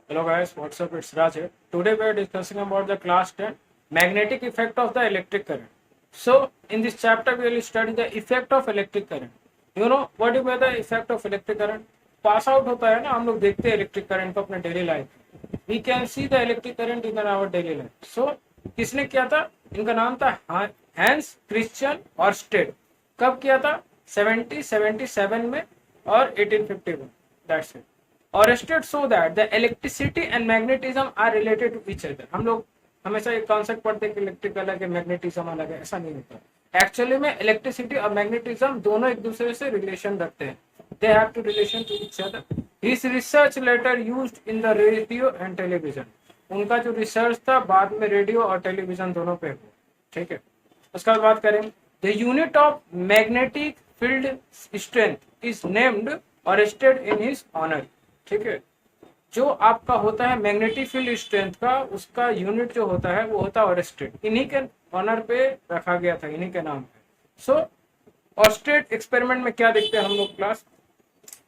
Hello guys, what's up? It's Raj here. Today we are discussing about the class 10 magnetic effect of the electric current. So in this chapter we will study the effect of electric current. You know what is the effect of electric current? Pass out होता है ना, हम लोग देखते हैं electric current को अपने daily life. We can see the electric current in our daily life. So किसने किया था? इनका नाम था हैंस क्रिश्चियन ऑर्स्टेड। कब किया था? 1777 में और 1851। That's it. Oersted so that the electricity and magnetism are related to each other. हम लोग हमेशा एक कॉन्सेप्ट पढ़ते हैं कि इलेक्ट्रिक अलग है, मैग्नेटिज्म अलग है। ऐसा नहीं होता। एक्चुअली में इलेक्ट्रिसिटी और मैग्नेटिज्म दोनों एक दूसरे से रिलेशन रखते हैं। They have to relation to each other. His research later used in the radio and television. उनका जो रिसर्च था बाद में रेडियो और टेलीविजन दोनों पे हुआ। ठीक है, उसके बाद बात करें the unit of magnetic field strength is named Oersted in his honour. ठीक है, जो आपका होता है मैग्नेटिक फील्ड स्ट्रेंथ का, उसका यूनिट जो होता है वो होता है ऑरेस्टेड। इन्हीं के ऑनर पे रखा गया था, इन्हीं के नाम पे। सो ऑरेस्टेड एक्सपेरिमेंट में क्या देखते हैं हम लोग class?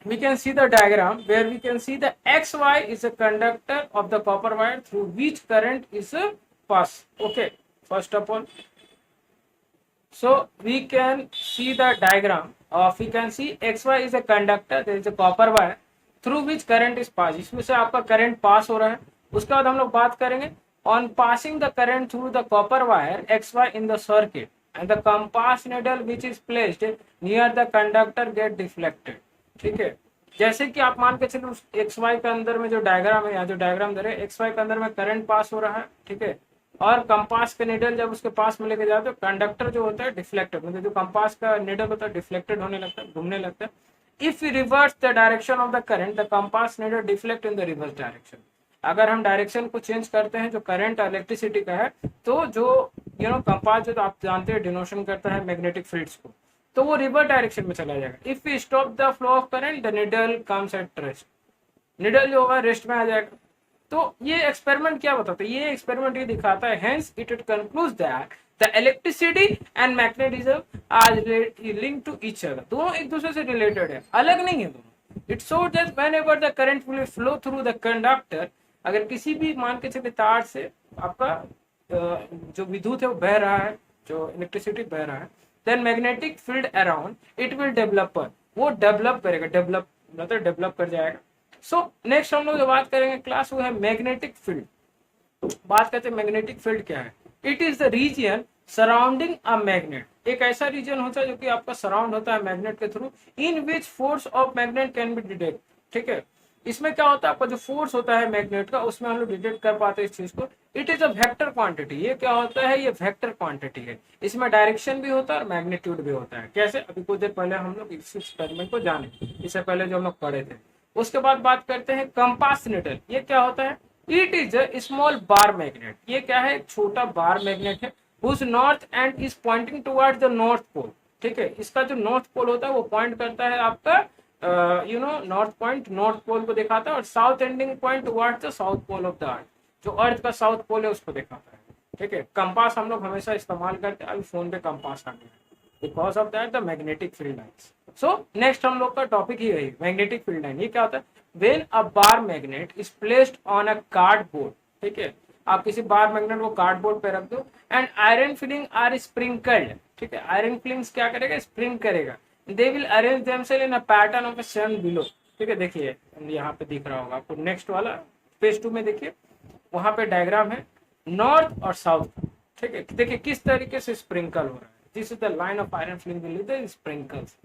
we can see the diagram where we can see the xy is a conductor of the copper wire through which current is pass. Okay, first of all, so we can see the diagram of, we can see xy is a conductor, there is a copper wire through which current is pass. इसमें से आपका current pass हो रहा है। उसके बाद हम लोग बात करेंगे on passing the current through the copper wire X Y in the circuit and the compass needle which is placed near the conductor get deflected. ठीक है, जैसे कि आप मान के चलो उस एक्स वाई के अंदर में जो डायग्राम है, यहाँ जो डायग्राम दे रहे हैं, एक्स वाई के अंदर में करंट पास हो रहा है। ठीक है, और कंपास का निडल जब उसके पास में लेके जाते हो, कंडक्टर जो होता है डिफ्लेक्टेड, मतलब जो कंपास का निडल होता है डिफ्लेक्टेड होने लगता है, घूमने लगता है। If we reverse the direction of the current, the compass needle deflect in the reverse direction. अगर हम डायरेक्शन को चेंज करते हैं जो करंट इलेक्ट्रिसिटी का है, तो जो कंपास जो तो आप जानते हैं डिनोशन करता है मैग्नेटिक फील्ड्स को, तो वो रिवर्स डायरेक्शन में चला जाएगा। If we stop the flow of current the needle comes at rest. Needle जो होगा रेस्ट में आ जाएगा। तो ये एक्सपेरिमेंट क्या बताता है? ये एक्सपेरिमेंट ये दिखाता है, hence it concludes that the electricity and magnetism are linked to each other. दोनों एक दूसरे से रिलेटेड है, अलग नहीं है दोनों। It shows that whenever the current will flow through the conductor, अगर किसी भी मान के चले तार से आपका जो विद्युत है वो बह रहा है, जो इलेक्ट्रिसिटी बह रहा है, then magnetic field around it will develop, वो डेवलप करेगा, डेवलप मतलब डेवलप कर जाएगा। सो नेक्स्ट हम लोग जो बात करेंगे क्लास वो है मैग्नेटिक फील्ड। बात करते हैं मैग्नेटिक फील्ड क्या है। It is the region surrounding a magnet. एक ऐसा रीजन होता है जो कि आपका सराउंड होता है मैग्नेट के through, in which force of magnet can be detect. ठीक है, इसमें क्या होता है, आपका जो फोर्स होता है मैग्नेट का, उसमें हम लोग डिटेक्ट कर पाते हैं इस चीज को। It is a vector quantity. ये क्या होता है? ये वेक्टर क्वांटिटी है। इसमें डायरेक्शन भी होता है और मैग्नीट्यूड भी होता है। कैसे? अभी कुछ देर पहले हम लोग इस एक्सपेरिमेंट को जाने, इससे पहले जो हम लोग पढ़े थे। उसके बाद बात करते हैं कंपास नीडल। ये क्या होता है? It is a small bar magnet. ये क्या है? एक छोटा बार मैग्नेट है whose north end is pointing towards the north pole। ठीक है, इसका जो नॉर्थ पोल होता है वो पॉइंट करता है आपका नॉर्थ पॉइंट, नॉर्थ पोल को दिखाता है, और south ending point towards the south pole of the earth, जो अर्थ का साउथ पोल है उसको दिखाता है। ठीक है, कंपास हम लोग हमेशा इस्तेमाल करते हैं, अभी फोन पे कंपास आ गया because of that the magnetic field lines. So next हम लोग का टॉपिक ही है मैग्नेटिक फील्ड लाइन। ये क्या होता है? When a bar magnet is placed on a cardboard. ठीक है, आप किसी बार मैग्नेट को कार्डबोर्ड पे रख दो and iron filing are sprinkled. ठीक है, आयरन फिलिंग्स क्या करेगा? स्प्रिंग करेगा। They will arrange themselves in a pattern of a sun below. ठीक है, देखिए यहाँ पे दिख रहा होगा आपको, नेक्स्ट वाला पेज 2 में देखिए, वहां पे डायग्राम है नॉर्थ और साउथ। ठीक है, देखिए किस तरीके से स्प्रिंकल हो रहा है। This is the line of iron filing will the sprinkles,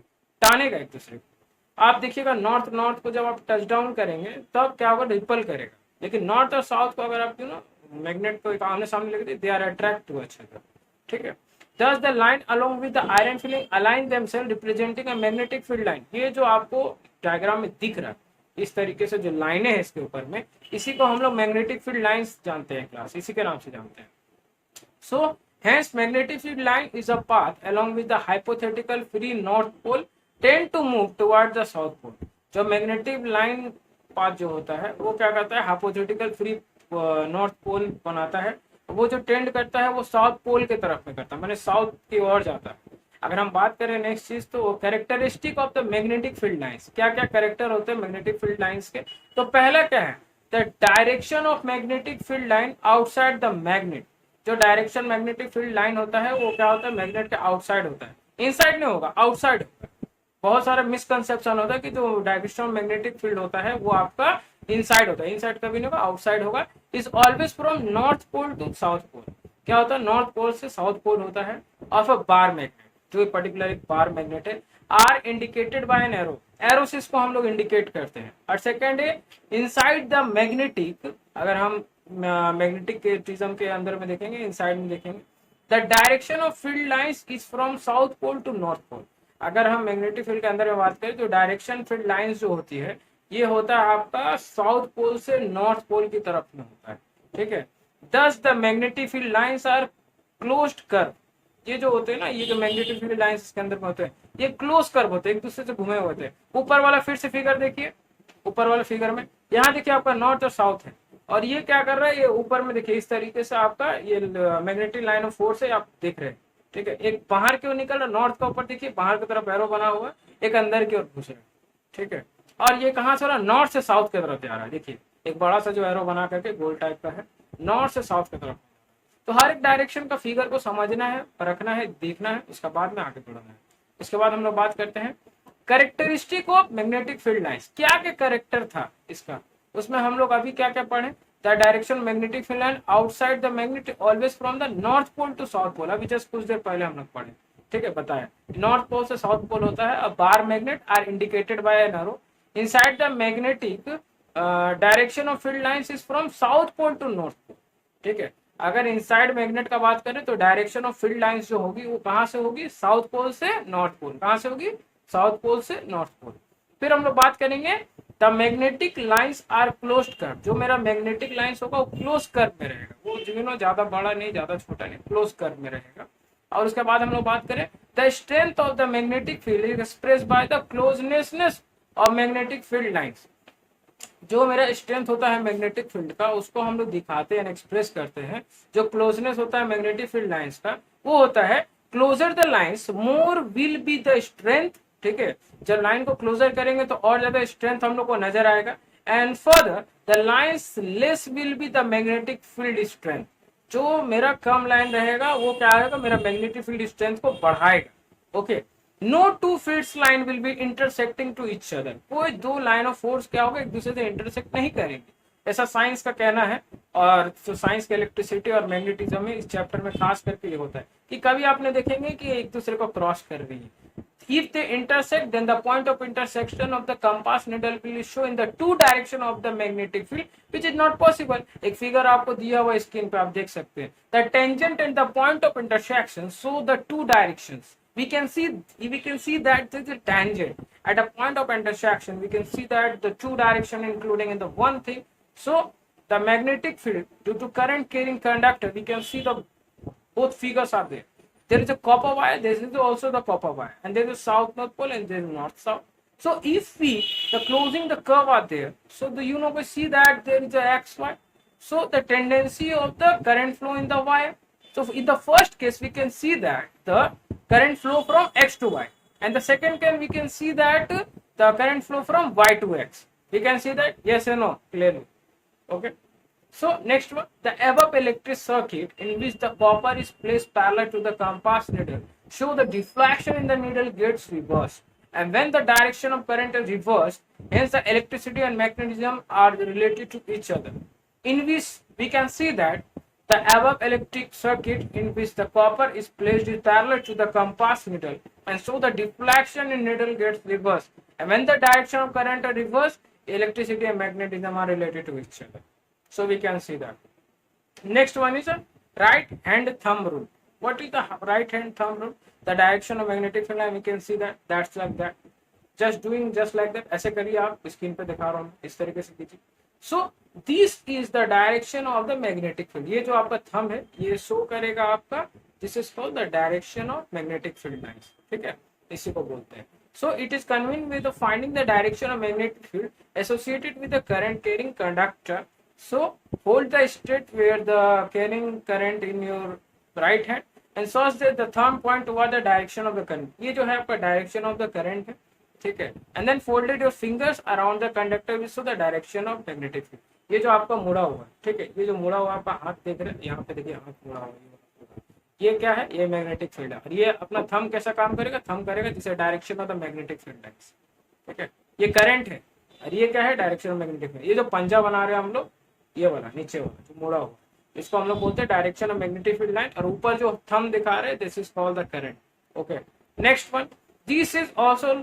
टानेगा एक दूसरे को। आप देखिएगा नॉर्थ नॉर्थ को जब आप टच डाउन करेंगे तब क्या होगा? रिपल करेगा। लेकिन नॉर्थ और साउथ को अगर आप मैग्नेट को आमने सामने लेके they are attract to each other। ठीक है, thus the line along with the iron filling align themselves representing a magnetic field line। ये जो आपको डायग्राम में दिख रहा है इस तरीके से जो लाइनें हैं इसके ऊपर में, इसी को हम लोग मैग्नेटिक फील्ड लाइंस जानते हैं क्लास, इसी के नाम से जानते हैं। सो hence magnetic field line is a path along with the hypothetical free north pole tend to move towards the south pole। जो मैग्नेटिक लाइन पाथ जो होता है वो क्या करता है? हाइपोथेटिकल फ्री नॉर्थ पोल बनाता है। वो जो टेंड करता है वो साउथ पोल के तरफ में करता है, मैंने साउथ की ओर जाता है। अगर हम बात करें नेक्स्ट चीज, तो characteristic of the magnetic field lines, क्या क्या कैरेक्टर होते हैं मैग्नेटिक फील्ड लाइंस के? तो पहला क्या है? The direction of magnetic field line outside the magnet. जो डायरेक्शन मैग्नेटिक फील्ड लाइन होता है वो क्या होता है, मैग्नेट के आउटसाइड होता है, इनसाइड नहीं होगा, आउटसाइड होगा। बहुत सारा मिसकंसेप्शन होता है कि जो डायरेक्शन ऑफ मैग्नेटिक फील्ड होता है वो आपका इनसाइड होता है, इनसाइड कभी नहीं होगा, आउटसाइड होगा। Is always from north pole to south pole. क्या होता है, नॉर्थ पोल से साउथ पोल होता है ऑफ अ बार मैग्नेट, जो पर्टिकुलर एक बार मैग्नेट है। Are indicated by an arrow, arrow से इसको हम लोग इंडिकेट करते हैं। और सेकेंड है इनसाइड द मैग्नेटिक, अगर हम मैग्नेटिक के अंदर में देखेंगे, इनसाइड में देखेंगे, the direction of field lines is from south pole to north pole. अगर हम मैग्नेटिक फील्ड के अंदर में बात करें तो डायरेक्शन फील्ड लाइंस जो होती है ये होता है आपका साउथ पोल से नॉर्थ पोल की तरफ में होता है, ठीक है। Thus the magnetic field lines are closed curve. ये जो होते हैं ना, ये जो मैग्नेटिक फील्ड लाइंस इसके अंदर में होते हैं ये क्लोज कर्व होते हैं, एक दूसरे से घुमे हुए होते हैं। ऊपर वाला फिर से फिगर देखिए, ऊपर वाले फिगर में यहाँ देखिए आपका नॉर्थ और साउथ है, और ये क्या कर रहा है, ये ऊपर में देखिए इस तरीके से आपका ये मैग्नेटिक लाइन ऑफ फोर्स है, आप देख रहे हैं, ठीक है। एक बाहर की ओर निकल रहा, नॉर्थ का ऊपर देखिए बाहर की तरफ एरो बना हुआ है, एक अंदर की ओर घुस रहा है, ठीक है। और ये कहाँ से हो रहा है, नॉर्थ से साउथ की तरफ जा रहा है। देखिए एक बड़ा सा जो एरो बना करके गोल टाइप का है, नॉर्थ से साउथ की तरफ। तो हर एक डायरेक्शन का फिगर को समझना है, परखना है, देखना है, इसका बाद में आगे बढ़ना है। इसके बाद हम लोग बात करते हैं characteristic of magnetic field lines. क्या क्या कैरेक्टर था इसका, उसमें हम लोग अभी क्या क्या पढ़े। The direction magnetic field line outside the magnet always from the north pole to south pole. अभी जस्ट कुछ देर पहले हम लोग पढ़े, ठीक है, बताया। नॉर्थ पोल से साउथ पोल होता है। A bar magnet are indicated by an arrow inside the magnetic direction of field lines is from south pole to north pole, ठीक है। अगर इनसाइड मैग्नेट का बात करें तो डायरेक्शन ऑफ फील्ड लाइंस जो होगी वो कहां से होगी, साउथ पोल से नॉर्थ पोल। कहां से होगी, साउथ पोल से नॉर्थ पोल। फिर हम लोग बात करेंगे the magnetic lines are closed curve. जो मेरा मैग्नेटिक लाइंस होगा वो क्लोज कर्व में रहेगा, वो जो ज्यादा बड़ा नहीं ज्यादा छोटा नहीं, क्लोज कर्व में रहेगा। और उसके बाद हम लोग बात करें the strength of the magnetic field is expressed by the closeness of magnetic field lines. जो मेरा स्ट्रेंथ होता है मैग्नेटिक फील्ड का उसको हम लोग दिखाते हैं, एक्सप्रेस करते हैं। जो क्लोजनेस होता है मैग्नेटिक फील्ड लाइंस का वो होता है closer the lines more will be the strength, ठीक है। जब लाइन को क्लोजर करेंगे तो और ज्यादा स्ट्रेंथ हम लोग को नजर आएगा। And further the lines less will be the magnetic field strength. जो मेरा कम लाइन रहेगा वो क्या आएगा, मेरा मैग्नेटिक फील्ड स्ट्रेंथ को बढ़ाएगा, okay. No two fields line will be intersecting to each other. कोई दो लाइन ऑफ फोर्स क्या होगा, एक दूसरे से इंटरसेक्ट नहीं करेंगे, ऐसा साइंस का कहना है। और जो साइंस के इलेक्ट्रिसिटी और मैग्नेटिज्म में इस चैप्टर में खास करके ये होता है कि कभी आपने देखेंगे कि एक दूसरे को क्रॉस कर रही है। If they intersect, then the point of intersection of the compass needle will show in the two direction of the magnetic field, which is not possible. एक फिगर आपको दिया हुआ स्क्रीन पे आप देख सकते हैं। The tangent and the point of intersection show the two directions. We can see that there is a tangent at a point of intersection. We can see that the two direction including in the one thing. So the magnetic field due to current carrying conductor, we can see the both figures are there. There is a copper wire, there is also the copper wire, and there is a south north pole and there is north south. So if the closing the curve are there, so we see that there is a XY. So the tendency of the current flow in the wire. So in the first case we can see that the current flow from X to Y, and the second case we can see that the current flow from Y to X. We can see that, yes or no, clearly, okay. So next one, the above electric circuit in which the copper is placed parallel to the compass needle show the deflection in the needle gets reversed, and when the direction of current is reversed, hence the electricity and magnetism are related to each other. In which we can see that the above electric circuit in which the copper is placed is parallel to the compass needle, and so the deflection in needle gets reversed, and when the direction of current are reversed, electricity and magnetism are related to each other. So we can see that. Next one is a right hand thumb rule. What is the right hand thumb rule? The direction of magnetic field line, we can see that, that's like that. Just doing just like that. ऐसे करिए, आप screen पे दिखा रहा हूँ, इस तरीके से कीजिए। So this is the direction of the magnetic field. ये जो आपका thumb है ये शो करेगा आपका, this is called the direction of magnetic field lines, ठीक है, इसी को बोलते हैं। So it is convenient with the finding the direction of magnetic field associated with the current carrying conductor. So hold the straight where the carrying current in your right hand and such that the thumb point toward the direction of the current. ये जो है आपका direction of the current है, ठीक है, and then folded your fingers around the conductor with so the direction of magnetic field. ये जो आपका मुड़ा हुआ है, ठीक है, ये जो मुड़ा हुआ आपका हाथ देख रहे हैं, यहाँ पे देखिए हाथ मुड़ा हुआ है, ये क्या है, ये मैग्नेटिक फील्ड है। और ये अपना थंब कैसा काम करेगा, थंब करेगा जिसे direction of the magnetic field है, ठीक है, ये करंट है। और ये क्या है, डायरेक्शन ऑफ मैग्नेटिक फील्ड। ये जो पंजा बना रहे हैं हम लोग, ये वाला नीचे वाला जो मुड़ा हुआ, इसको हम लोग बोलते हैं direction of magnetic field line. और ऊपर जो थंब दिखा रहे हैं, this is called the current. Okay, next one, this is also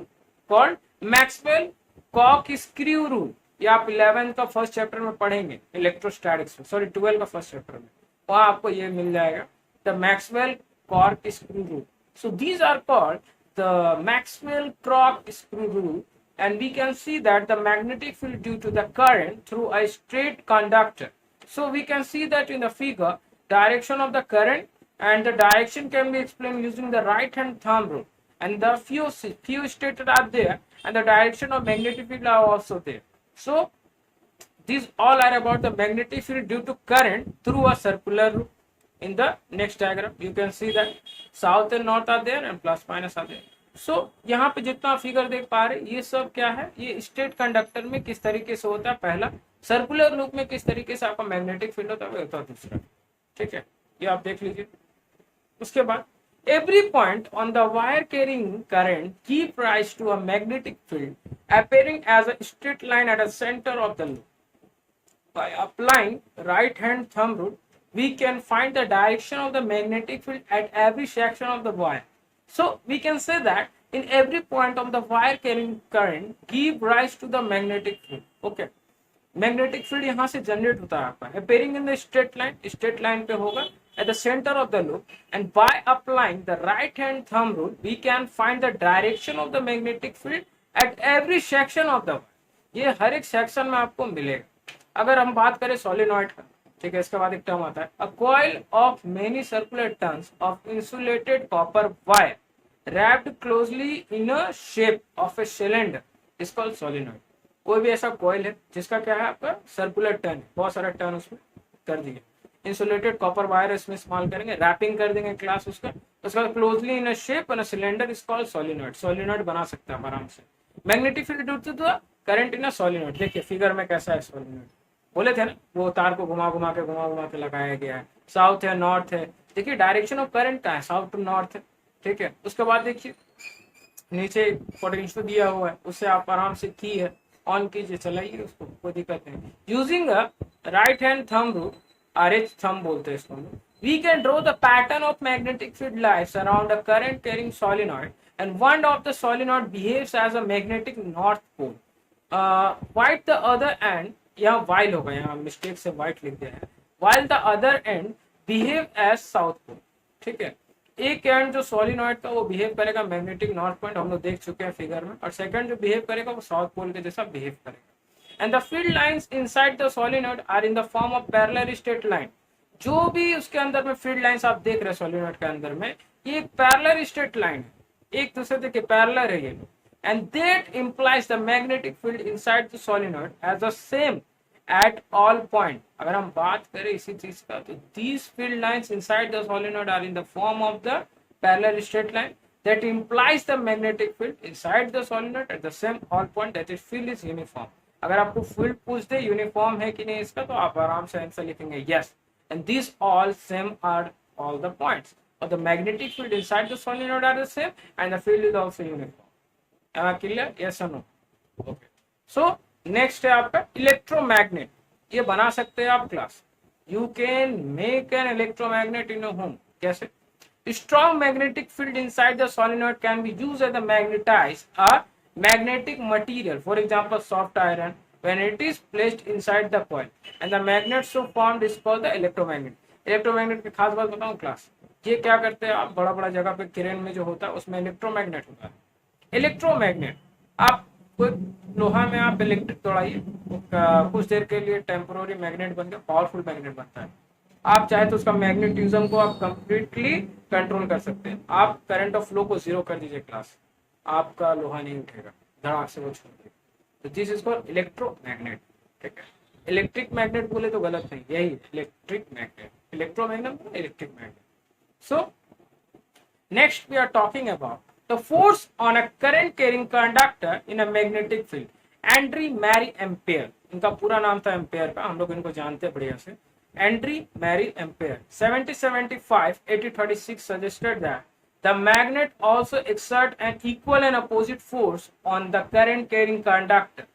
called Maxwell corkscrew rule. ये आप 11 का फर्स्ट चैप्टर में पढ़ेंगे, इलेक्ट्रोस्टैटिक्स में, सॉरी 12 का फर्स्ट चैप्टर में, वहां आपको ये मिल जाएगा, the Maxwell corkscrew rule. So these are called the Maxwell corkscrew rule, and we can see that the magnetic field due to the current through a straight conductor. So we can see that in the figure, direction of the current and the direction can be explained using the right hand thumb rule, and the few stated are there, and the direction of magnetic field are also there. So these all are about the magnetic field due to current through a circular route. In the next diagram you can see that south and north are there and plus minus are there. सो यहाँ पे जितना figure देख पा रहे, ये सब क्या है, ये स्ट्रेट कंडक्टर में किस तरीके से होता है पहला, सर्कुलर लूप में किस तरीके से आपका मैग्नेटिक फील्ड होता है दूसरा, ठीक है, ये आप देख लीजिए। उसके बाद every point on the wire carrying current give rise to a magnetic field appearing as a straight line at the centre of the loop. By applying right hand thumb rule we can find the direction of the magnetic field at every section of the wire. So we can say that in every point of the wire carrying current give rise to the magnetic field. Okay, magnetic field यहाँ से generate होता है आपका, appearing in the straight line पे होगा at the center of the loop, and by applying the right hand thumb rule we can find the direction of the magnetic field at every section of the wire. ये हर एक section में आपको मिलेगा। अगर हम बात करें सोलिनॉइड का, ठीक है, इसके बाद एक टर्म आता है, a coil of many circular turns of insulated copper wire wrapped closely in a shape of a cylinder is called solenoid. कोई भी ऐसा कॉइल है जिसका क्या है आपका सर्कुलर टर्न है, बहुत सारा टर्न उसमें कर दिए, इंसुलेटेड कॉपर वायर इसमें इस्तेमाल करेंगे, रैपिंग कर देंगे क्लास उसका closely in a shape in a cylinder is called solenoid. Solenoid बना सकते हैं आराम से। Magnetic field due to the current in a solenoid, देखिए फिगर में कैसा है सोलिनॉइड, बोले थे ना वो तार को घुमा घुमा के लगाया गया है, साउथ है नॉर्थ है, देखिए डायरेक्शन ऑफ करंट का है, साउथ टू नॉर्थ है, ठीक है। उसके बाद देखिए नीचे पोटेंशियल दिया हुआ है, उससे आप आराम से की है ऑन कीजिए, चलाइए उसको, कोई दिक्कत नहीं। Using a right hand thumb rule, RH thumb बोलते हैं इसको, we can draw the pattern of magnetic field lines around a current carrying solenoid end one of the solenoid behaves as a magnetic north pole, while the other end, यहाँ while होगा, यहाँ mistake से white लिख दिया है, while the other end behave as south pole, ठीक है। एक एंड जो सोलिनॉइड का वो बिहेव करेगा मैग्नेटिक नॉर्थ पॉइंट, हम लोग देख चुके हैं फिगर में, और सेकंड जो बिहेव करेगा वो साउथ पोल के जैसा बिहेव करेगा। And the field lines inside the solenoid are in the form of parallel straight line. जो भी उसके अंदर में फील्ड लाइंस आप देख रहे हैं सोलिनॉइड के अंदर में, ये एक पैरेलल स्ट्रेट लाइन है, एक दूसरे देखिए पैरेलल है ये लोग, and that implies the magnetic field inside the solenoid as the same at all point। अगर हम बात करें इसी चीज का, तो these field lines inside the solenoid are in the form of the parallel straight line that implies the magnetic field inside the solenoid at the same all point, that is field is uniform। अगर आपको field पूछ दे uniform है कि नहीं इसका, तो आप आराम से आंसर लिखेंगे yes, and these all same are all the points, or the magnetic field inside the solenoid are the same and the field is also uniform। am I clear? yes or no? okay, so next है आपका electromagnet. ये बना सकते हैं आप class, you can make an electromagnet in a home. कैसे? Strong magnetic field inside the solenoid can be used as a magnetize a magnetic material, for example soft iron, when it is placed inside the coil and the magnet so formed is called the electromagnet. Electromagnet की खास बात बताऊं class, ये क्या करते हैं आप, बड़ा बड़ा जगह पे किरण में जो होता है उसमें इलेक्ट्रोमैग्नेट होता है। इलेक्ट्रोमैग्नेट, आप कोई लोहा में आप इलेक्ट्रिक दौड़ाइए, कुछ देर के लिए टेम्पोररी मैग्नेट बन गया, पावरफुल मैग्नेट बनता है। आप चाहे तो उसका मैग्नेटिज्म को आप कंप्लीटली कंट्रोल कर सकते हैं। आप करंट ऑफ फ्लो को जीरो कर दीजिए क्लास, आपका लोहा नहीं उठेगा, धड़ाक से वो छोड़ देगा। तो दिस इज कॉल्ड इलेक्ट्रोमैग्नेट, ठीक है। इलेक्ट्रिक मैग्नेट बोले तो गलत नहीं, यही electric magnet, electromagnet electric magnet. So next we are talking about the force on a current carrying conductor in a magnetic field, Andre Marie Ampere, इनका पूरा नाम था एम्पेयर का, हम लोग इनको जानते हैं बढ़िया से, Andriy Marie ampere 1775 1836 suggested that the magnet also exert an equal and opposite force on the current carrying conductor.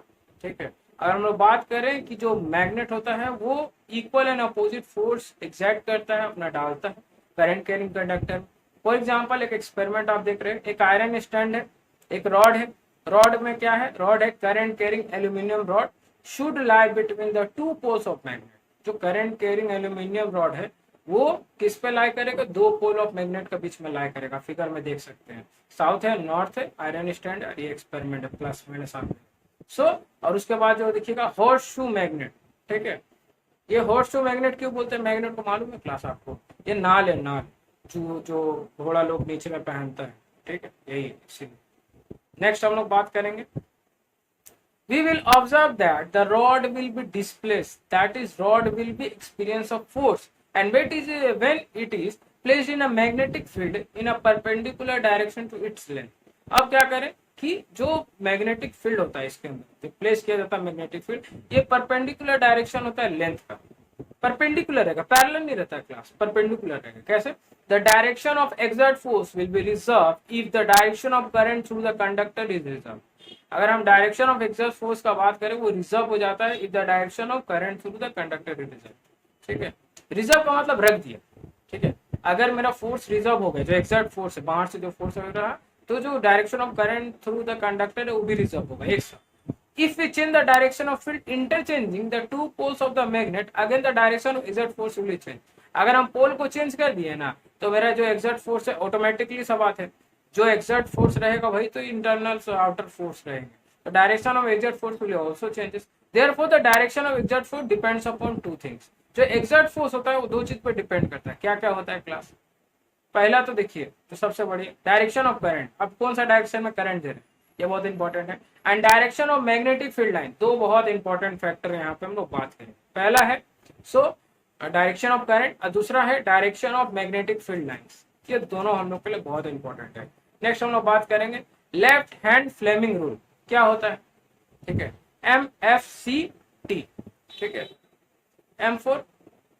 ठीक है, अगर हम लोग बात करें कि जो मैग्नेट होता है वो equal and opposite force exact करता है, अपना डालता है current carrying conductor. For example एक एक्सपेरिमेंट आप देख रहे हैं, एक आयरन स्टैंड है, एक रॉड है, रॉड में क्या है, रॉड है current carrying aluminium rod, should lie between the two poles of magnet. जो करंट कैरिंग एल्यूमिनियम रॉड है वो किस पे लाई करेगा, दो पोल ऑफ मैग्नेट के बीच में लाई करेगा, फिगर में देख सकते हैं, साउथ है नॉर्थ है, आयरन स्टैंड और ये एक्सपेरिमेंट है प्लस माइनस आप। सो और उसके बाद जो देखिएगा हॉर्स शू मैग्नेट, ठीक है, ये हॉर्स शू मैग्नेट क्यों बोलते हैं, मैग्नेट को मालूम है क्लास आपको, ये नाल है, नाल जो घोड़ा लोग नीचे में पहनता है, ठीक है, यही इसीलिए। नेक्स्ट हम लोग बात करेंगे, we will observe that the rod will be displaced, that is rod will be experience of force, and when it is placed in a magnetic field in a perpendicular direction to its length। अब क्या करें कि जो magnetic field होता है इसके अंदर place किया जाता है मैग्नेटिक फील्ड, ये परपेंडिकुलर डायरेक्शन होता है लेंथ का, परपेंडिकुलर रहेगा, पैरेलल नहीं रहता क्लास, परपेंडिकुलर रहेगा। कैसे, the direction of exert force will be reserve if the direction of current through the conductor is reserve. अगर हम डायरेक्शन ऑफ एक्सर्ट फोर्स का बात करें वो रिजर्व हो जाता है if the direction of current through the conductor is reserve. ठीक है, रिजर्व का मतलब रख दिया, ठीक है, अगर मेरा फोर्स रिजर्व हो गया, जो एक्सर्ट फोर्स है बाहर से जो फोर्स हो रहा है, तो जो direction of current through the conductor है वो भी रिजर्व होगा एक साथ। If we change the direction of field interchanging the two poles of the magnet, again the direction of exert force will change। अगर हम पोल को चेंज कर दिए ना तो मेरा जो एक्सर्ट फोर्स है ऑटोमेटिकली सब बात है, जो एक्सर्ट फोर्स रहेगा वही तो इंटरनल आउटर फोर्स रहेंगे, तो direction of exert force will also changes. Therefore the direction of exert force depends upon two things. जो एक्सर्ट फोर्स होता है वो दो चीज पर डिपेंड करता है, क्या क्या होता है क्लास। पहला तो देखिए, तो सबसे बड़ी डायरेक्शन ऑफ करंट, अब कौन सा डायरेक्शन में करंट दे रहे हैं ये बहुत इंपॉर्टेंट है, and direction of magnetic field line, दो बहुत इंपॉर्टेंट फैक्टर यहाँ पे हम लोग बात करें। पहला है डायरेक्शन ऑफ करंट और दूसरा है direction of magnetic field lines, ये दोनों हम लोग के लिए बहुत इंपॉर्टेंट है। नेक्स्ट हम लोग बात करेंगे लेफ्ट हैंड फ्लेमिंग रूल, क्या होता है, ठीक है, MFCT, ठीक है, M4,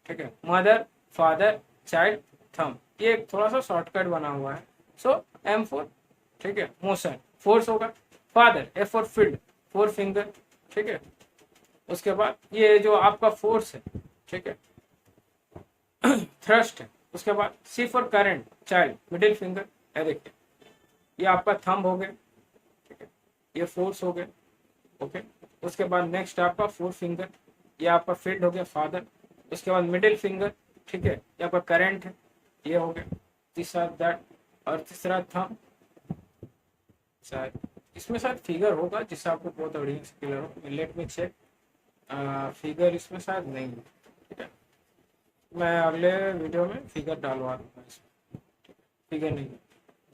ठीक है, मदर फादर चाइल्ड थंब, ये एक थोड़ा सा शॉर्टकट बना हुआ है। सो M4, ठीक है, मोशन, फोर्स होगा, father F for field, four finger, ठीक है, उसके बाद ये जो आपका फोर्स है, ठीक है, थ्रस्ट है, उसके बाद C for current child, middle finger है, देखिए ये आपका थंब हो गया, ठीक है, ये फोर्स हो गया, ओके, उसके बाद नेक्स्ट आपका फोर फिंगर, ये आपका फील्ड हो गया फादर, उसके बाद मिडिल फिंगर, ठीक है, ये आपका करंट है, ये हो गया, तीसरा दैट, और तीसरा थंब, शायद इसमें शायद फिगर होगा जिससे आपको बहुत बढ़िया से क्लियर हो, लेट मी चेक, फिगर इसमें शायद नहीं है, ठीक है, मैं अगले वीडियो में फिगर डालवा दूंगा, इसमें फिगर नहीं है।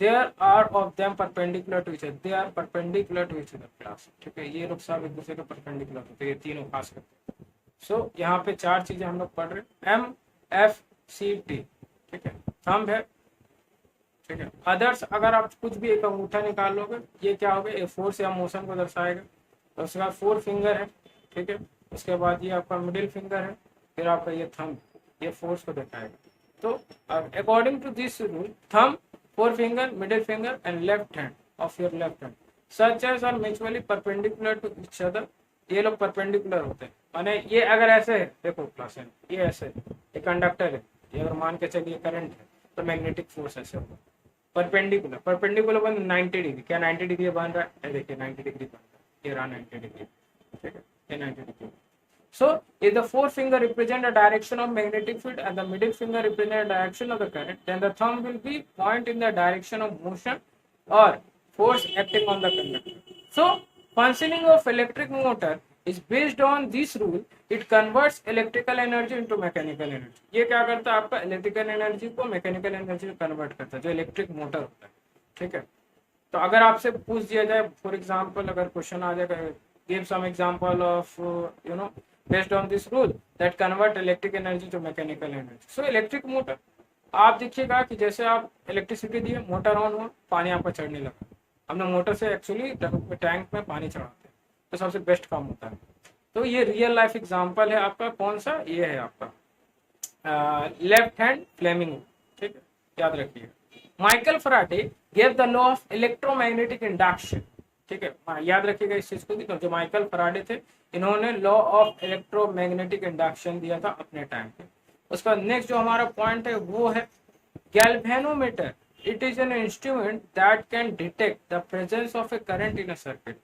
There are of them perpendicular to each other, they are perpendicular to each other class, ठीक है, ये लोग सब एक दूसरे के परपेंडिकुलर होते हैं, ये तीनों खास करते हैं। सो यहाँ पे चार चीजें हम लोग पढ़ रहे हैं, MFCT, ठीक है, थंब है, ठीक है, अदर्स अगर आप कुछ भी एक अंगूठा निकाल लोगे, ये क्या होगा, ये फोर्स या मोशन को दर्शाएगा, तो उसके बाद फोर फिंगर है, ठीक है, उसके बाद ये आपका मिडिल फिंगर है, फिर आपका ये थंब, ये फोर्स को दिखाएगा। तो according to this rule, thumb, forefinger, middle finger and left hand of your left hand such as are mutually perpendicular to each other, ये लोग परपेंडिकुलर होते हैं, माने ये अगर ऐसे है, देखो क्लास है, ये ऐसे ये कंडक्टर है, ये अगर मान के चलिए करंट है, तो मैग्नेटिक फोर्स ऐसे होगा, परपेंडिकुलर, परपेंडिकुलर बन 90 डिग्री, क्या 90 डिग्री बन रहा है, देखिए 90 डिग्री बन रहा है, ये रहा 90 डिग्री, ठीक है, ये 90 degree. So, if the forefinger represent a direction of magnetic field and the middle finger represent a direction of the current, then the thumb will be point in the direction of motion or force acting on the conductor. So, functioning of electric motor is based on this rule. It converts electrical energy into mechanical energy. ये क्या करता है, आपका electrical energy को mechanical energy में convert करता है, जो इलेक्ट्रिक मोटर होता है, ठीक है। तो अगर आपसे पूछ दिया जाए, फॉर एग्जाम्पल अगर क्वेश्चन आ जाएगा, give some example of you know based on this rule that convert electric energy to mechanical energy. So electric motor, आप देखिएगा कि जैसे आप इलेक्ट्रिसिटी दिए, मोटर ऑन हुआ, पानी आपका चढ़ने लगा, हमने मोटर से एक्चुअली टैंक में पानी चढ़ाते हैं, तो सबसे बेस्ट काम होता है। तो ये रियल लाइफ एग्जांपल है आपका, कौन सा, ये है आपका लेफ्ट हैंड फ्लेमिंग, ठीक है, याद रखिए। Michael Faraday gave the law of electromagnetic induction, ठीक है, याद रखिएगा इस चीज को कि जो माइकल फराडे थे, इन्होंने लॉ ऑफ इलेक्ट्रोमैग्नेटिक इंडक्शन दिया था अपने टाइम पे। उसका नेक्स्ट जो हमारा पॉइंट है वो है galvanometer. It is an instrument that can detect the presence of A current in a circuit.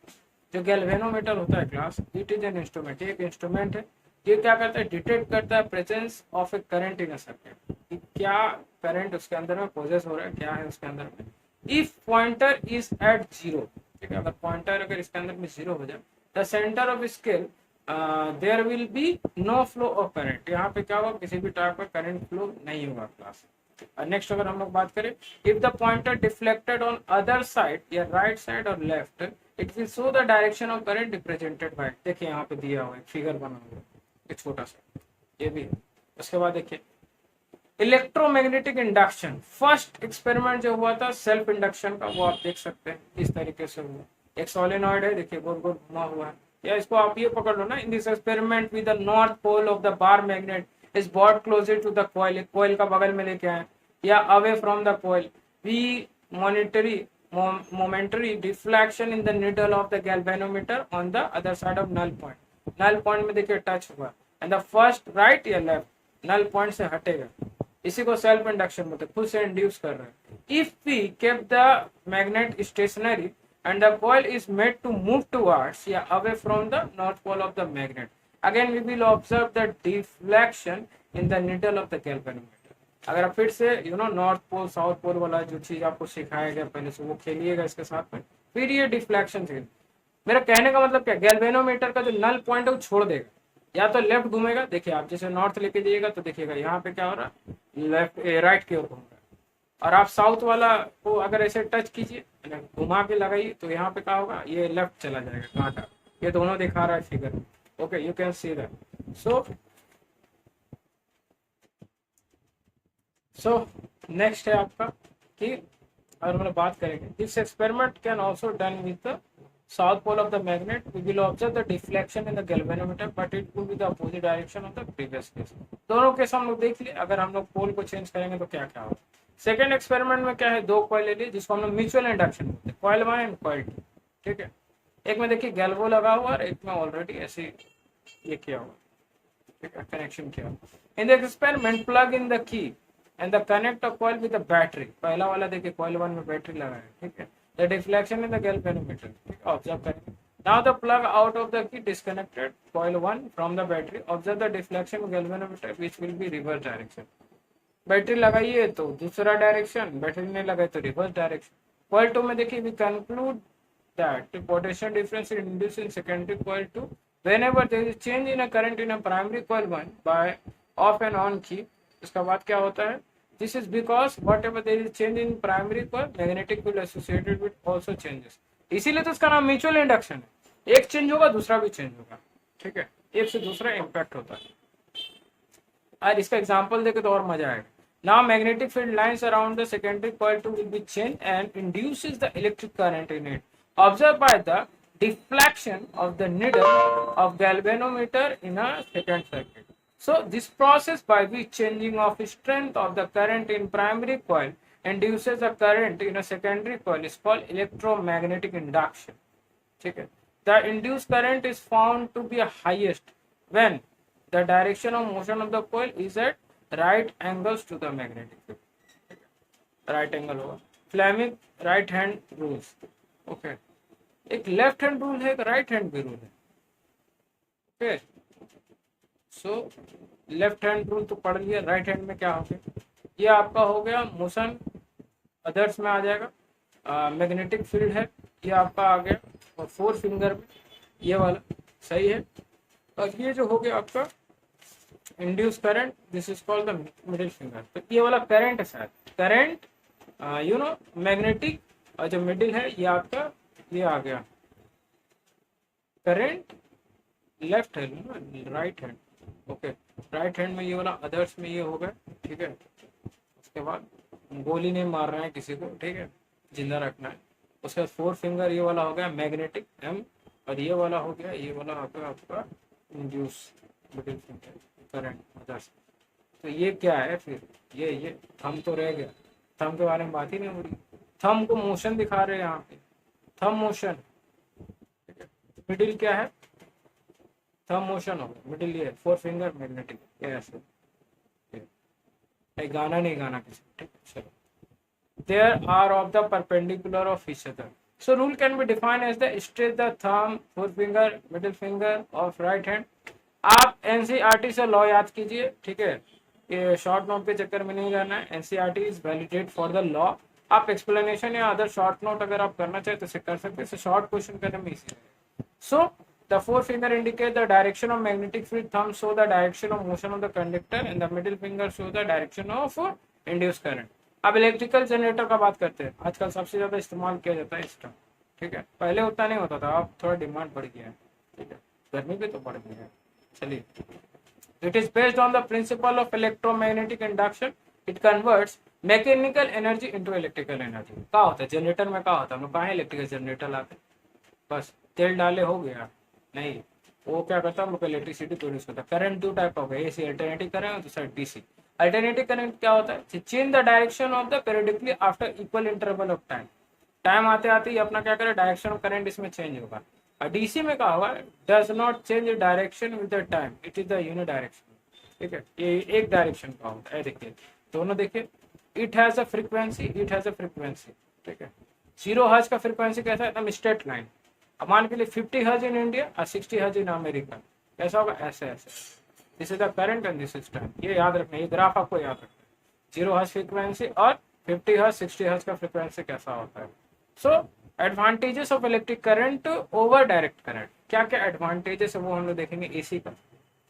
जो गैल्वेनोमीटर होता है class, it is an instrument, एक इंस्ट्रूमेंट है, ये क्या करता है, डिटेक्ट करता है presence of A current in a circuit, कि क्या करंट उसके अंदर में प्रोसेस हो रहा है, क्या है उसके अंदर में। If pointer is at zero, ठीक है, अगर पॉइंटर अगर इसके अंदर में जीरो हो जाए, the centre of scale there will be no flow of current, यहाँ पे क्या होगा, किसी भी टाइप का करंट फ्लो नहीं होगा क्लास। नेक्स्ट अगर हम लोग बात करें, if the pointer deflected on other side या राइट साइड और left, it will show the direction of current represented by, देखिए यहाँ पे दिया हुआ है, फिगर बना हुआ है छोटा सा, ये भी है। उसके बाद देखिए इलेक्ट्रोमैग्नेटिक इंडक्शन, फर्स्ट एक्सपेरिमेंट जो हुआ था सेल्फ इंडक्शन का, वो आप देख सकते हैं इस तरीके से हुआ। एक सोलेनॉइड है, देखिए गोल गोल घुमा हुआ है, या इसको आप ये पकड़ लो ना, in this experiment with the north pole of the bar magnet is brought closer to the coil, coil का बगल में लेके आए, या away from the coil, we momentary momentary deflection in the needle of the galvanometer on the other side of null point, null point में देखिए touch हुआ, and the first right या left null point से हटेगा, इसी को self induction बोलते हैं, खुद से इंड्यूस कर रहे हैं। If we keep the magnet stationary and the coil is made to move towards या away from the north pole of the magnet, again we will observe the deflection in the needle of the galvanometer। अगर आप फिर से north pole south pole वाला जो चीज आपको सिखाया गया पहले से, वो खेलिएगा इसके साथ में, फिर ये डिफ्लेक्शन से, मेरा कहने का मतलब क्या, गैल्वेनोमीटर का जो नल पॉइंट है वो छोड़ देगा, या तो लेफ्ट घूमेगा, देखिए आप जैसे नॉर्थ लेके जाइएगा तो देखिएगा यहाँ पे क्या हो रहा है, लेफ्ट राइट की ओर घूम रहा है, और आप साउथ वाला को अगर ऐसे टच कीजिए, घुमा के लगाइए, तो यहाँ पे क्या होगा, ये लेफ्ट चला जाएगा कांटा, ये दोनों दिखा रहा है figure. Okay, you can see that. So next है आपका कि अगर हम बात करेंगे, this experiment can also done with the south pole of the magnet, we will observe the deflection in the galvanometer but it will be the opposite direction of the previous case. दोनों case हम लोग देख लिए, अगर हम लोग पोल को change करेंगे तो क्या क्या होगा। सेकेंड एक्सपेरिमेंट में क्या है, दो कॉइल ले लिए जिसको हम लोग म्यूचुअल इंडक्शन बोलते हैं, कॉइल 1 एंड कॉइल 2, ठीक है, एक में देखिए गैल्वो लगा हुआ और एक में ऑलरेडी ऐसे ये किया हुआ, ठीक है, कनेक्शन किया। In the experiment plug in the key and the connect a coil with a battery, पहला वाला देखिए coil 1 में बैटरी लगा है, ठीक है, the deflection in the galvanometer, ठीक है, ऑब्जर्व करेंगे। now the plug out of the key disconnected coil 1 from the battery, observe the deflection galvanometer which will be reverse direction, battery लगाइए तो दूसरा डायरेक्शन, बैटरी नहीं लगाए तो रिवर्स डायरेक्शन। coil 2 में देखिए we conclude that the potential difference is induced in secondary coil 2 whenever there is change in a current in a primary coil 1 by off and on key। इसका बाद क्या होता है, this is because whatever there is change in primary coil magnetic field associated with also changes, इसीलिए तो इसका नाम mutual induction है, एक चेंज होगा दूसरा भी चेंज होगा, ठीक है, एक से दूसरा इम्पैक्ट होता है। और इसका एग्जांपल देखे तो और मजा आएगा। Now magnetic field lines around the secondary coil 2 will be change and induces the electric current in it, observe by the deflection of the needle of galvanometer in a second circuit। So this process by which changing of strength of the current in primary coil induces a current in a secondary coil is called electromagnetic induction, ठीक है। The induced current is found to be highest when the direction of motion of the coil is at right angles to the magnetic field, right angle होगा। Fleming right hand rules, okay, एक left hand rule है, एक right hand भी rule है, okay. So left hand rule तो पढ़ लिया, right hand में क्या हो गया, ये आपका हो गया मोशन अदर्स में आ जाएगा, मैग्नेटिक फील्ड है, ये आपका आ गया, और 4 फिंगर में ये वाला सही है, और ये जो हो गया आपका induce current, this is called the middle finger, तो ये वाला करंट है शायद, करंट मैग्नेटिक, और जो मिडिल है ये आपका ये आ गया करंट, लेफ्ट हैंड ना right hand, okay, right hand में ये वाला अदर्स में ये हो गया, ठीक है। उसके बाद गोली नहीं मारना है किसी को, ठीक है, जिंदा रखना है। उसके बाद 4 फिंगर ये वाला हो गया मैग्नेटिक M, और ये वाला हो गया आपका induce middle finger current mother. तो ये क्या है फिर, ये थंब तो रह गया, थंब के बारे में बात ही नहीं हो रही। थंब को मोशन दिखा रहे हैं यहाँ पे, थंब मोशन, ठीक है। मिडिल क्या है, थंब मोशन हो गया, मिडिल ये 4 फिंगर मैग्नेटिक, ये ऐसे। गाना नहीं गाना किसी, ठीक है, चलो। There are of the perpendicular of each other. So rule can be defined as the stretch the thumb, forefinger, middle finger of right hand. आप एनसीईआरटी से लॉ याद कीजिए, ठीक है, ये शॉर्ट नोट के चक्कर में नहीं रहना है। NCERT is validate for the law. आप एक्सप्लेनेशन या अदर शॉर्ट नोट अगर आप करना चाहे तो इसे कर सकते हैं, शॉर्ट क्वेश्चन करने में इजी है। So the four finger indicate the direction of magnetic field, thumb show the direction of motion of the conductor and the middle finger show the direction of induce current. अब electrical generator का बात करते हैं, आजकल सबसे ज्यादा इस्तेमाल किया जाता है इसका, ठीक है, पहले उतना नहीं होता था, अब थोड़ा डिमांड बढ़ गया है, ठीक है, गर्मी भी तो बढ़ गई है। चलिए, it is based on the principle of electromagnetic induction, it converts mechanical energy into electrical energy. क्या होता है जनरेटर में, क्या होता है, हम लोग कहाँ इलेक्ट्रिकल जनरेटर लाते, बस तेल डाले हो गया, नहीं, वो क्या करता है हम लोग इलेक्ट्रिसिटी प्रोड्यूस करता है। करंट दो टाइप का हो गया, एसी अल्टरनेटिव करंट, दूसरा डीसी। अल्टरनेटिव करंट क्या होता है, change the direction of the periodically after equal interval of time, time आते आते ही अपना क्या करे डायरेक्शन ऑफ करंट इसमें चेंज होगा। और डीसी में क्या होगा, does not change direction with the time, it is the unidirection, ठीक है, ये एक डायरेक्शन का होता है। देखिए दोनों देखिए, it has a frequency, it has a frequency, ठीक है। 0 हर्ट्ज का फ्रीक्वेंसी कैसा है, एकदम स्ट्रेट लाइन। अब मान के लिए 50 हर्ट्ज इन इंडिया और 60 हर्ट्ज इन अमेरिका, कैसा होगा, ऐसे ऐसे। This is the current and this is time, ये याद रखना, ये ग्राफ आपको याद रखना। 0 हर्ट्ज फ्रीक्वेंसी और 50 हर्ट्ज 60 हर्ट्ज का फ्रीक्वेंसी कैसा होता है। So advantages of electric current over direct current, क्या क्या एडवांटेजेस है वो हम लोग देखेंगे एसी का,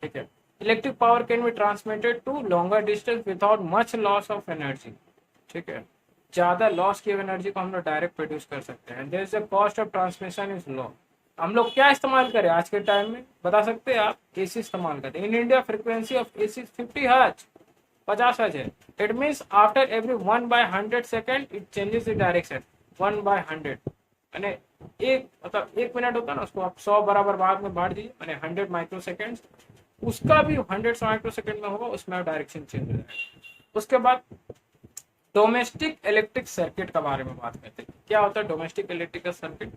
ठीक है। Electric power can be transmitted to longer distance without much loss of energy, ठीक है, ज्यादा लॉस की एनर्जी को हम लोग डायरेक्ट प्रोड्यूस कर सकते हैं। There is a cost of transmission is low. हम लोग क्या इस्तेमाल करें आज के टाइम में, बता सकते हैं आप, एसी इस्तेमाल करते हैं। In India frequency of AC 50 hertz, 50 hertz है। It means after every 1/100 second it changes the direction, 1/100 यानी एक, मतलब 1 मिनट होता है ना, उसको आप 100 बराबर भाग में बांट दीजिए, यानी 100 माइक्रो सेकेंड, उसका भी 100 माइक्रो सेकेंड में होगा, उसमें डायरेक्शन चेंज हो जाएगा। उसके बाद डोमेस्टिक इलेक्ट्रिक सर्किट का बारे में बात करते हैं। क्या होता है domestic electrical circuit,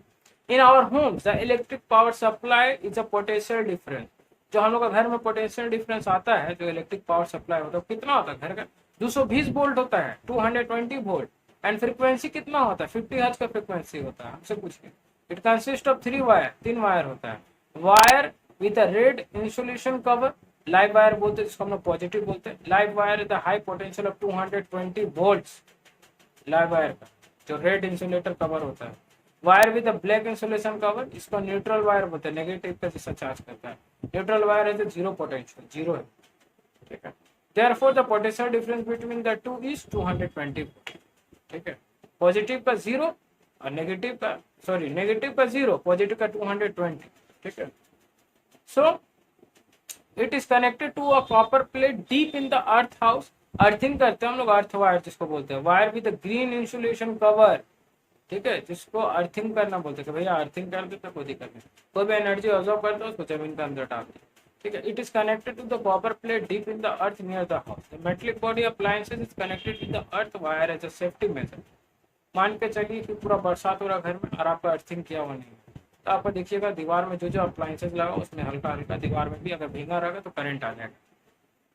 in our homes the electric power supply is a potential difference. जो हम लोग का घर में पोटेंशियल डिफरेंस आता है, जो इलेक्ट्रिक पावर सप्लाई होता है, कितना होता है घर का, 220 वोल्ट होता है, 220 वोल्ट, एंड फ्रीक्वेंसी कितना होता है, 50 हर्ट्ज का फ्रीक्वेंसी होता है, हमसे पूछिए। It consist of 3 wire, 3 wire होता है। Wire with a red insulation cover, live wire बोलते हैं जिसको हम लोग पॉजिटिव बोलते हैं। Live wire the high potential of 220 volts, live wire का जो रेड इंसुलेटर कवर होता है। Wire with black insulation cover, इसको न्यूट्रल वायर बोलते हैं, नेगेटिव का जैसा चार्ज करता है। न्यूट्रल वायर है तो जीरो पोटेंशियल, जीरो है, ठीक है। Therefore the potential difference between the two is 220, ठीक है। पॉजिटिव का 0 और नेगेटिव का, सॉरी नेगेटिव का 0, पॉजिटिव का 220, ठीक है। So it is connected to a copper plate deep in the earth house. Earthing करते हैं हम लोग, अर्थ वायर जिसको बोलते हैं। Wire with green insulation cover, ठीक है, जिसको अर्थिंग करना बोलते हैं कि भैया अर्थिंग कर देते, कोई दिक्कत नहीं, कोई भी एनर्जी ऑब्जॉर्व करते हो उसको जमीन के अंदर डाल दे, ठीक है। It is connected to the copper plate deep in the earth near the house. The metallic body appliances is connected with the earth wire as a safety measure. मान के चलिए कि पूरा बरसात हो रहा घर में और आपका अर्थिंग किया हुआ नहीं है, तो आपको देखिएगा दीवार में जो अप्लायंसेस लगा उसमें हल्का हल्का दीवार में भी अगर भींगा रहेगा तो करंट आ जाएगा।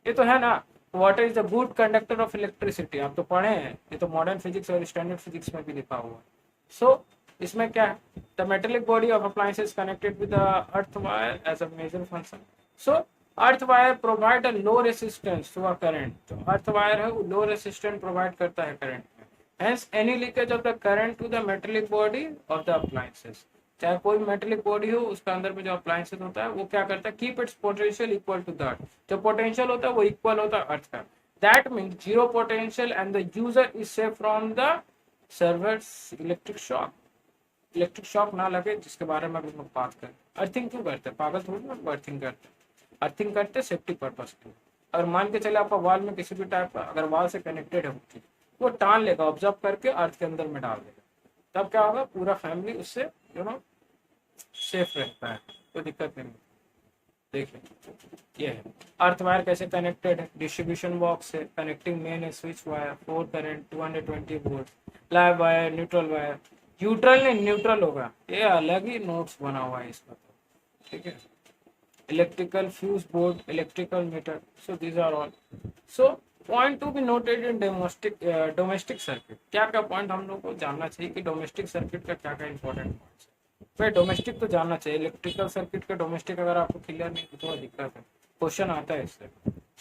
ये तो है ना, water is the good conductor of electricity, आप तो पढ़े हैं, ये तो मॉडर्न फिजिक्स और स्टैंडर्ड फिजिक्स में भी लिखा हुआ है। सो इसमें क्या है, the metallic body of appliances connected with the earth wire as a major function. So earth wire provide a low resistance to a current, तो अर्थ वायर है वो लो रेसिस्टेंस प्रोवाइड करता है करंट में। Hence any leakage of the current to the metallic body of the appliances, चाहे कोई metallic body हो उसका अंदर में जो अप्लायंसेस होता है वो क्या करता है, keep its potential equal to the earth. जो पोटेंशियल होता है वो इक्वल होता है अर्थ का। That means zero potential and the user is safe from the servers electric shock. Electric shock ना लगे, जिसके बारे में हम लोग बात करें। अर्थिंग क्यों करते हैं, पागल थोड़ी ना अर्थिंग करते हैं, अर्थिंग करते सेफ्टी पर्पस के। अगर मान के चले आपका वॉल में किसी भी टाइप का अगर वॉल से कनेक्टेड है वो चीज, वो टान लेगा, ऑब्जर्व करके अर्थ के अंदर में डाल देगा, तब क्या होगा, पूरा फैमिली उससे सेफ रहता है, कोई दिक्कत नहीं। देखिए ये है अर्थ वायर कैसे कनेक्टेड है, डिस्ट्रीब्यूशन बॉक्स है, कनेक्टिंग मेन है, switch wire, 4 current 220 volt, live wire, neutral wire, neutral नहीं न्यूट्रल होगा, ये अलग ही नोट्स बना हुआ है इसका, तो ठीक है। Electrical fuse board, electrical meter, so these are all. So point to be noted in domestic circuit, क्या क्या पॉइंट हम लोग को जानना चाहिए कि डोमेस्टिक सर्किट का क्या क्या इंपॉर्टेंट पॉइंट्स है। भाई डोमेस्टिक तो जानना चाहिए, इलेक्ट्रिकल सर्किट का डोमेस्टिक अगर आपको क्लियर नहीं तो थोड़ा दिक्कत है, क्वेश्चन आता है इससे।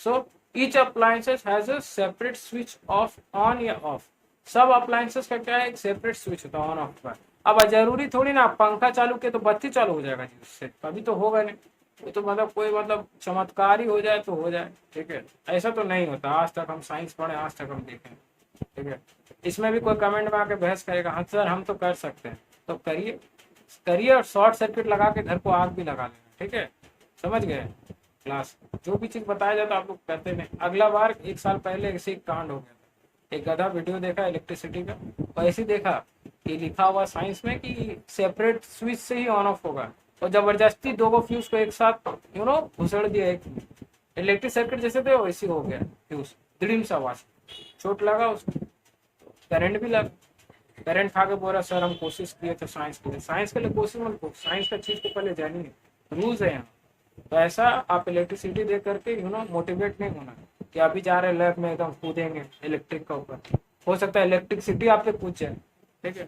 So each appliances has a separate switch off on या ऑफ, सब अप्लायंसेस का क्या है, एक सेपरेट स्विच होता है ऑन ऑफ का। अब जरूरी थोड़ी ना पंखा चालू किया तो बत्ती चालू हो जाएगा जी, उससे कभी तो होगा नहीं, वो तो मतलब कोई मतलब चमत्कार ही हो जाए तो हो जाए, ठीक है, ऐसा तो नहीं होता। आज तक हम साइंस पढ़े, आज तक हम देखें, ठीक है। इसमें भी कोई कमेंट में आके बहस करेगा, हाँ सर हम तो कर सकते हैं, तो करिए करिए, और शॉर्ट सर्किट लगा के घर को आग भी लगा लेना, ठीक है, समझ गए। क्लास जो भी चीज बताया जाता आप लोग करते नहीं। अगला बार 1 साल पहले ऐसे ही कांड हो गया था, एक गधा वीडियो देखा इलेक्ट्रिसिटी का, और ऐसे देखा कि लिखा हुआ साइंस में कि सेपरेट स्विच से ही ऑन ऑफ होगा, और जबरदस्ती दो गो फ्यूज को एक साथ घुसड़ दिया, एक इलेक्ट्रिक सर्किट जैसे थे वैसे हो गया फ्यूज, दिड़ीम सा आवाज, चोट लगा उसको, करंट भी लगा, करंट खा के बोला सर हम कोशिश किए थे साइंस के लिए, साइंस के लिए कोशिश मत करो, साइंस का चीज को पहले जानिए, रूल्स है यहाँ। तो ऐसा आप इलेक्ट्रिसिटी दे करके मोटिवेट नहीं होना कि अभी जा रहे लैब में एकदम कूदेंगे इलेक्ट्रिक का ऊपर, हो सकता है इलेक्ट्रिसिटी आप पे कूद जाए, ठीक है।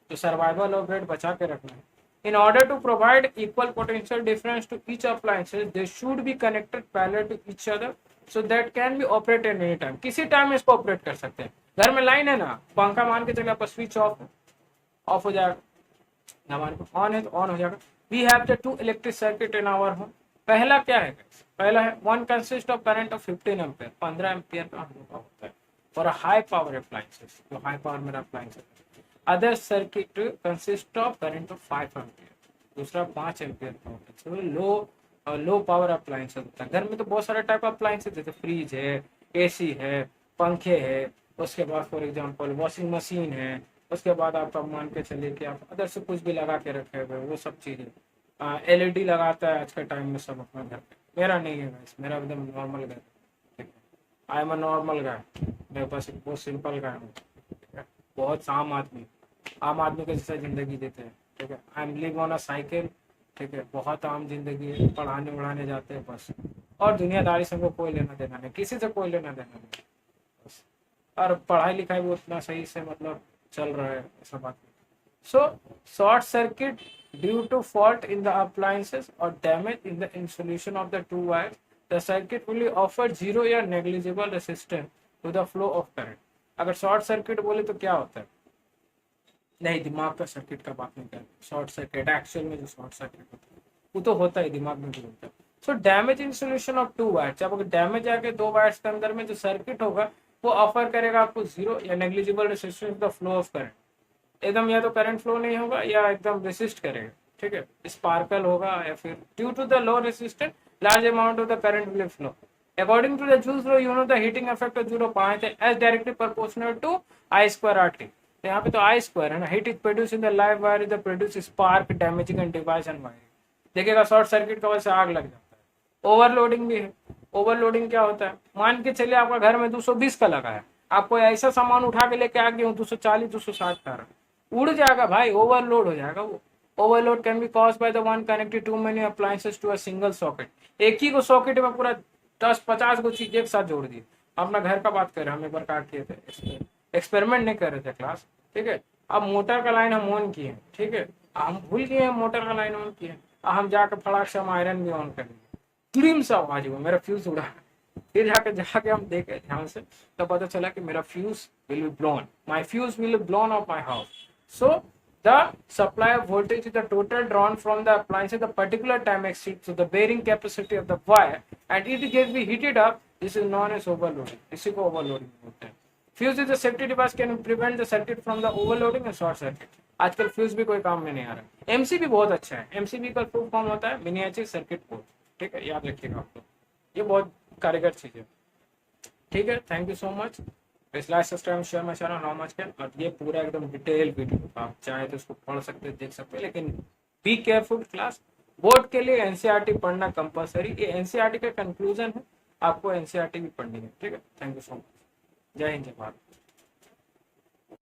तो सर्वाइवल ऑफ रेट बचा के रखना है। In order to provide equal potential difference to each appliances, they should be connected parallel to each other so that can be operated any time. किसी टाइम में इसको ऑपरेट कर सकते हैं। घर में लाइन है ना, पंखा मान के चले, आपका स्विच ऑफ हो जाएगा, ना मान के ऑन है तो ऑन हो जाएगा। We have the two electric circuit in our home. पहला क्या है, पहला है one consist of current of 15 ampere, 15 ampere का हम लोग का होता है फॉर हाई पावर अप्लायंसेस, जो हाई पावर मेरा अप्लायंस है। Other circuit consist of current of 5 ampere, दूसरा 5 एम्पियर का होता है। लो पावर अप्लायंस होता है। घर में तो बहुत सारे टाइप ऑफ अप्लायंसेस जैसे फ्रिज है, एसी है, पंखे है, उसके बाद फॉर एग्जांपल वॉशिंग मशीन है, उसके बाद आप मान के चलिए कि आप अदर से कुछ भी लगा के रखे हुए, वो सब चीज़ें। एलईडी लगाता है आज के टाइम में सब अपने घर पे, मेरा नहीं है गाइस, मेरा एकदम नॉर्मल घर, ठीक है। I am a normal guy, मेरे पास एक बहुत सिंपल गाय हूँ, ठीक है, बहुत आम आदमी के जैसा जिंदगी देते हैं, ठीक है। I am live on a cycle, ठीक है, बहुत आम जिंदगी है, पढ़ाने उड़ाने जाते हैं बस, और दुनियादारी से हमको कोई लेना देना नहीं, किसी से कोई लेना देना नहीं बस, और पढ़ाई लिखाई भी उतना सही से मतलब चल रहा है, ऐसा बात नहीं। So short circuit due to fault in the appliances और damage in the insulation of the two wires, the circuit will offer zero या negligible resistance to the flow of current. अगर शॉर्ट सर्किट बोले तो क्या होता है, नहीं दिमाग का सर्किट का बात नहीं कर, शॉर्ट सर्किट एक्चुअल में जो शॉर्ट सर्किट होता है वो तो होता है, दिमाग में भी होता है। So damage in solution of two wires, जब अगर डैमेज आके दो वायर्स के अंदर में जो सर्किट होगा वो ऑफर करेगा आपको जीरो या negligible resistance the flow of current, एकदम या तो करंट फ्लो नहीं होगा या एकदम रेसिस्ट करेगा, ठीक है, स्पार्कल होगा, या फिर due to the low resistance large amount of the current will flow according to the Joule's law, the heating effect of 0.5 है as directly proportional to I square R T. तो यहाँ पे तो आई स्क्वायर है ना, heat is produce in the live wire is produce spark damaging and device and wire. देखिएगा short circuit का वजह से आग लग जाता है। ओवरलोडिंग भी है, ओवरलोडिंग क्या होता है, मान के चलिए आपका घर में 220 का लगा है, आपको ऐसा सामान उठा के लेके आ गया हूँ 240 260 का, उड़ जाएगा भाई, ओवरलोड हो जाएगा वो। Overload can be cause by the one connected to many appliances to a single socket, एक ही को सॉकेट में पूरा 10-50 को चीज एक साथ जोड़ दी। अपना घर का बात कर रहे हैं, हम एक बार काट किए थे, एक्सपेरिमेंट नहीं कर रहे थे क्लास, ठीक है। अब मोटर का लाइन हम ऑन किए, ठीक है, हम भूल गए हैं मोटर का लाइन ऑन किए, हम जाकर फटाक से हम आयरन भी ऑन कर लिए, क्लीम सा आवाज हुआ, मेरा फ्यूज उड़ा। फिर जाके हम देखे ध्यान से, तो पता चला कि मेरा fuse will be blown, my fuse will be blown of my house. So the supply of voltage is the total drawn from the appliance at the particular time exceeds to the bearing capacity of the wire and it gets be heated up. This is known as overloading. इसी को overloading बोलते हैं। Fuse is a safety device can prevent the circuit from the overloading and short circuit. आजकल fuse भी कोई काम में नहीं आ रहा। एमसीबी बहुत अच्छा है, एमसीबी का फुल फॉर्म होता है मिनिएचर सर्किट बोर्ड, ठीक है, याद रखिएगा आप लोग, ये बहुत कारीगर चीजें। ठीक है, thank you so much. Please like subscribe share my channel how much can. और ये पूरा एकदम डिटेल वीडियो, आप चाहे तो इसको पढ़ सकते हैं, देख सकते हैं, लेकिन बी केयरफुल क्लास। बोर्ड के लिए एनसीईआरटी पढ़ना कंपलसरी, ये एनसीईआरटी का कंक्लूजन है, आपको एनसीईआरटी भी पढ़नी है। ठीक है, थैंक यू सो मच। जय हिंद, जय भारत।